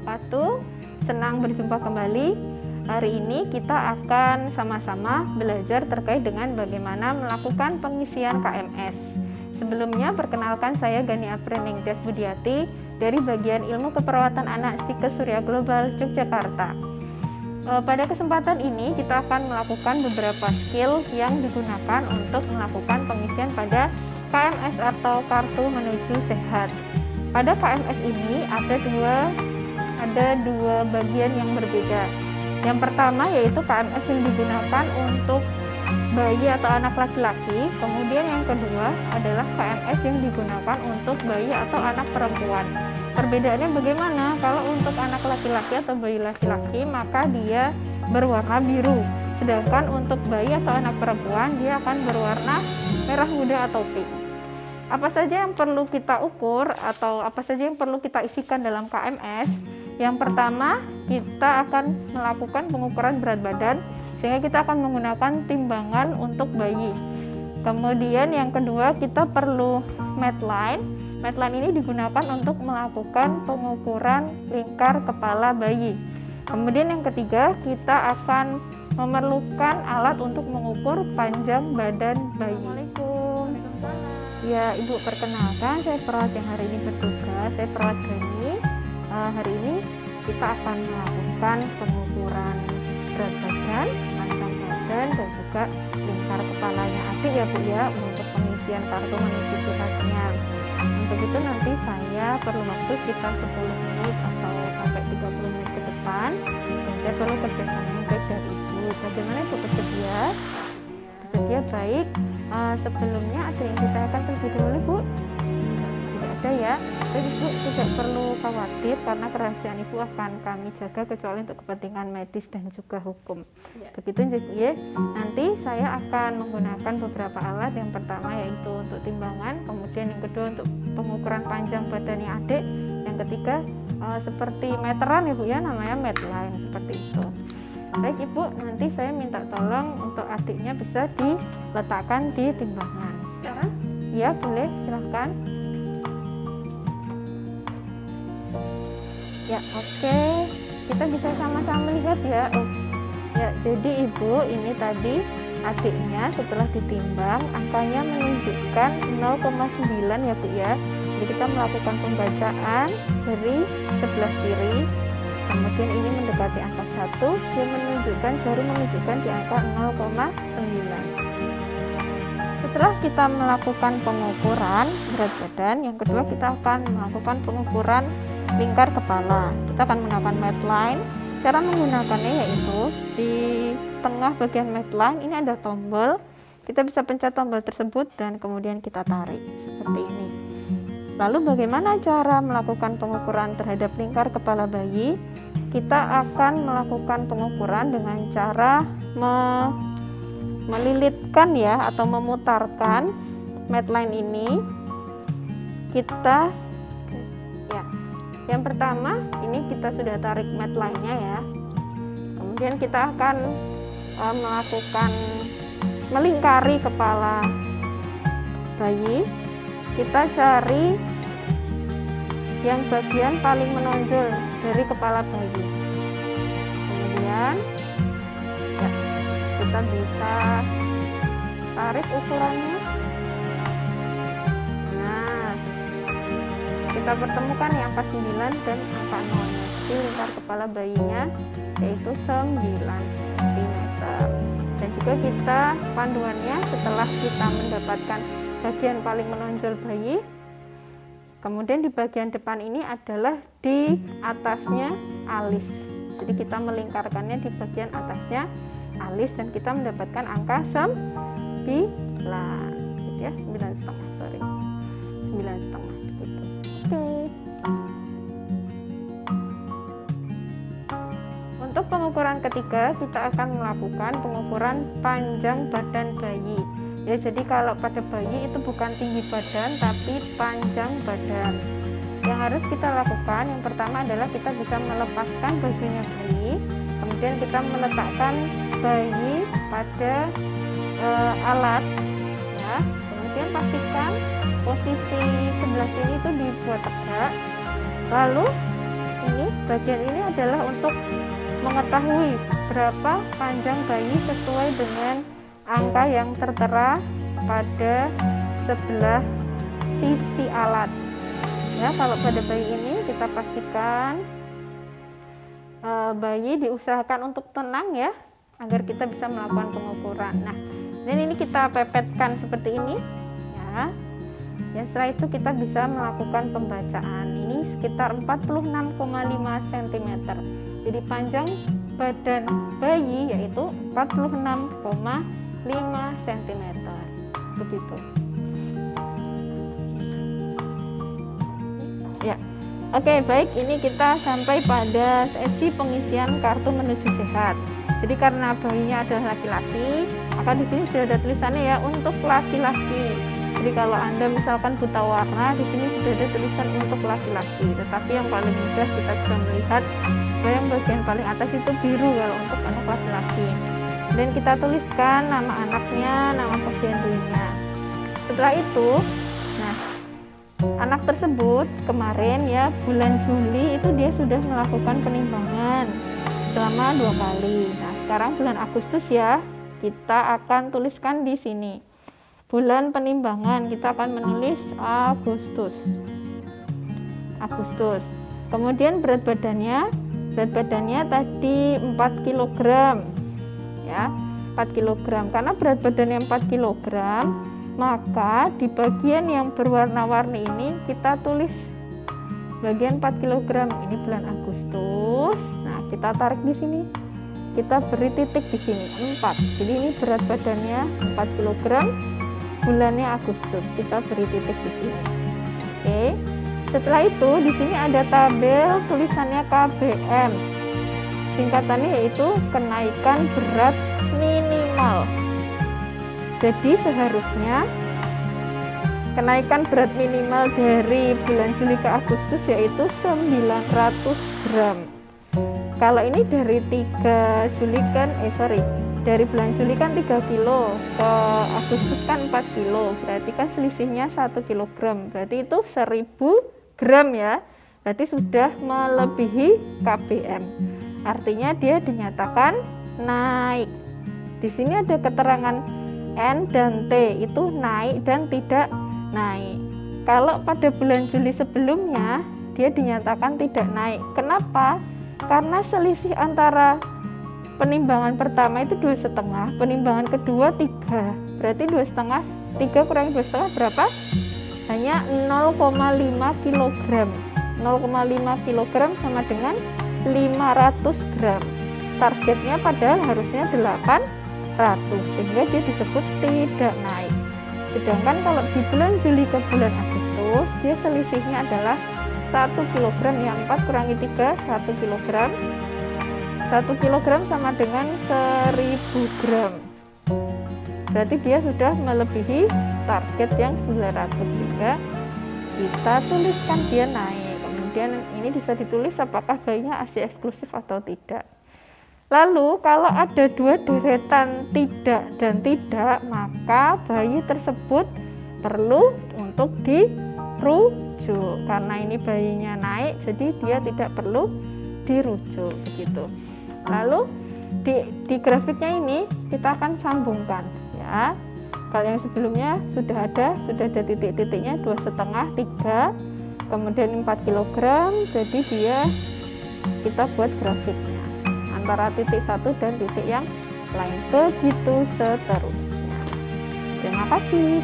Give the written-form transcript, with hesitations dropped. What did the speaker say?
wabarakatuh. Senang berjumpa kembali. Hari ini kita akan sama-sama belajar terkait dengan bagaimana melakukan pengisian KMS. Sebelumnya, perkenalkan saya Gani Apreningtyas Budiati dari bagian Ilmu Keperawatan Anak Stikes Surya Global Yogyakarta. Pada kesempatan ini kita akan melakukan beberapa skill yang digunakan untuk melakukan pengisian pada KMS atau Kartu Menuju Sehat. Pada KMS ini ada dua bagian yang berbeda. Yang pertama yaitu KMS yang digunakan untuk bayi atau anak laki-laki. Kemudian yang kedua adalah KMS yang digunakan untuk bayi atau anak perempuan. Perbedaannya bagaimana? Kalau untuk anak laki-laki atau bayi laki-laki maka dia berwarna biru. Sedangkan untuk bayi atau anak perempuan dia akan berwarna merah muda atau pink. Apa saja yang perlu kita ukur atau apa saja yang perlu kita isikan dalam KMS? Yang pertama, kita akan melakukan pengukuran berat badan sehingga kita akan menggunakan timbangan untuk bayi. Kemudian yang kedua, kita perlu medline. Medline ini digunakan untuk melakukan pengukuran lingkar kepala bayi. Kemudian yang ketiga, kita akan memerlukan alat untuk mengukur panjang badan bayi. Assalamualaikum. Ya, Ibu, perkenalkan saya perawat yang hari ini bertugas. Saya perawat Gani. Hari ini kita akan melakukan pengukuran berat badan, panjang badan, dan juga lingkar kepalanya adik ya Bu ya, untuk pengisian kartu menuju sehatnya. Untuk itu nanti saya perlu waktu sekitar 10 menit atau sampai 30 menit ke depan, dan saya perlu kerjasama baik dari Ibu. Bagaimana Ibu bersedia? Bersedia baik. Sebelumnya ada yang ditanyakan terlebih dahulu Bu? Tidak ada ya. Dan Ibu tidak perlu khawatir karena kerahasiaan Ibu akan kami jaga kecuali untuk kepentingan medis dan juga hukum. Ya. Begitu ya. Nanti saya akan menggunakan beberapa alat. Yang pertama yaitu untuk timbangan, kemudian yang kedua untuk pengukuran panjang badannya adik, yang ketiga seperti meteran ya Bu ya, namanya medline seperti itu. Baik Ibu, nanti saya minta tolong untuk adiknya bisa diletakkan di timbangan. Sekarang? Ya boleh, silahkan. Ya oke, kita bisa sama-sama lihat ya. Ya, jadi Ibu ini tadi adiknya setelah ditimbang angkanya menunjukkan 0,9 ya Bu ya. Jadi kita melakukan pembacaan dari sebelah kiri. Kemudian ini mendekati angka 1, dia jari menunjukkan di angka 0,9. Setelah kita melakukan pengukuran berat badan, yang kedua kita akan melakukan pengukuran lingkar kepala. Kita akan menggunakan medline. Cara menggunakannya yaitu di tengah bagian medline ini ada tombol. Kita bisa pencet tombol tersebut dan kemudian kita tarik seperti ini. Lalu bagaimana cara melakukan pengukuran terhadap lingkar kepala bayi? Kita akan melakukan pengukuran dengan cara melilitkan ya atau memutarkan medline ini. Kita ya, yang pertama ini kita sudah tarik medline-nya ya. Kemudian kita akan melakukan melingkari kepala bayi. Kita cari yang bagian paling menonjol dari kepala bayi. Kemudian ya, kita bisa tarik ukurannya. Nah, kita pertemukan yang angka 9 dan angka 0 di lingkar kepala bayinya, yaitu 9 cm. Dan juga kita panduannya setelah kita mendapatkan bagian paling menonjol bayi. Kemudian di bagian depan ini adalah di atasnya alis. Jadi kita melingkarkannya di bagian atasnya alis dan kita mendapatkan angka 9, gitu ya, 9,5, sorry, 9,5 begitu. Oke. Untuk pengukuran ketiga kita akan melakukan pengukuran panjang badan bayi. Ya, jadi kalau pada bayi itu bukan tinggi badan tapi panjang badan. Yang harus kita lakukan yang pertama adalah kita bisa melepaskan bajunya bayi, kemudian kita meletakkan bayi pada alat ya. Kemudian pastikan posisi sebelah sini itu dibuat tegak. Lalu bagian ini adalah untuk mengetahui berapa panjang bayi sesuai dengan angka yang tertera pada sebelah sisi alat. Ya, kalau pada bayi ini kita pastikan bayi diusahakan untuk tenang ya, agar kita bisa melakukan pengukuran. Nah, dan ini kita pepetkan seperti ini ya. Ya, setelah itu kita bisa melakukan pembacaan. Ini sekitar 46,5 cm. Jadi panjang badan bayi yaitu 46,5 cm. Begitu. Ya. Oke, baik, ini kita sampai pada sesi pengisian kartu menuju sehat. Jadi karena bayinya adalah laki-laki, maka di sini sudah ada tulisannya ya untuk laki-laki. Jadi kalau Anda misalkan buta warna, di sini sudah ada tulisan untuk laki-laki. Tetapi yang paling mudah kita bisa melihat yang bagian paling atas itu biru kalau untuk anak laki-laki. Dan kita tuliskan nama anaknya, nama posyandunya. Setelah itu, nah, anak tersebut kemarin ya bulan Juli itu dia sudah melakukan penimbangan selama 2 kali. Nah, sekarang bulan Agustus ya, kita akan tuliskan di sini. Bulan penimbangan kita akan menulis Agustus. Kemudian berat badannya tadi 4 kg. Ya, 4 kg. Karena berat badannya 4 kg, maka di bagian yang berwarna-warni ini kita tulis bagian 4 kg. Ini bulan Agustus. Nah, kita tarik di sini. Kita beri titik di sini 4. Jadi ini berat badannya 4 kg, bulannya Agustus. Kita beri titik di sini. Oke. Setelah itu di sini ada tabel tulisannya KBM. Singkatannya yaitu kenaikan berat minimal. Jadi seharusnya kenaikan berat minimal dari bulan Juli ke Agustus yaitu 900 gram. Kalau ini dari 3 Juli kan dari bulan Juli kan 3 kilo, ke Agustus kan 4 kilo, berarti kan selisihnya 1 kilogram, berarti itu 1000 gram ya, berarti sudah melebihi KBM, artinya dia dinyatakan naik. Di sini ada keterangan N dan T, itu naik dan tidak naik. Kalau pada bulan Juli sebelumnya, dia dinyatakan tidak naik. Kenapa? Karena selisih antara penimbangan pertama itu 2,5, penimbangan kedua 3, berarti 2,5, 3 kurangi 2,5 berapa? Hanya 0,5 kg. 0,5 kg sama dengan 500 gram. Targetnya padahal harusnya 800, sehingga dia disebut tidak naik. Sedangkan kalau di bulan Juli ke bulan Agustus, dia selisihnya adalah 1 kg, yang 4 kurangi 3, 1 kg. 1 kg sama dengan 1000 gram. Berarti dia sudah melebihi target yang 900, sehingga kita tuliskan dia naik. Kemudian ini bisa ditulis apakah bayinya ASI eksklusif atau tidak. Lalu kalau ada 2 deretan tidak dan tidak, maka bayi tersebut perlu untuk dirujuk. Karena ini bayinya naik, jadi dia tidak perlu dirujuk begitu. Lalu di grafiknya ini kita akan sambungkan ya. Kalau yang sebelumnya sudah ada titik-titiknya 2,5, 3, kemudian 4 kg, jadi kita buat grafiknya antara titik 1 dan titik yang lain, begitu seterusnya. Terima kasih.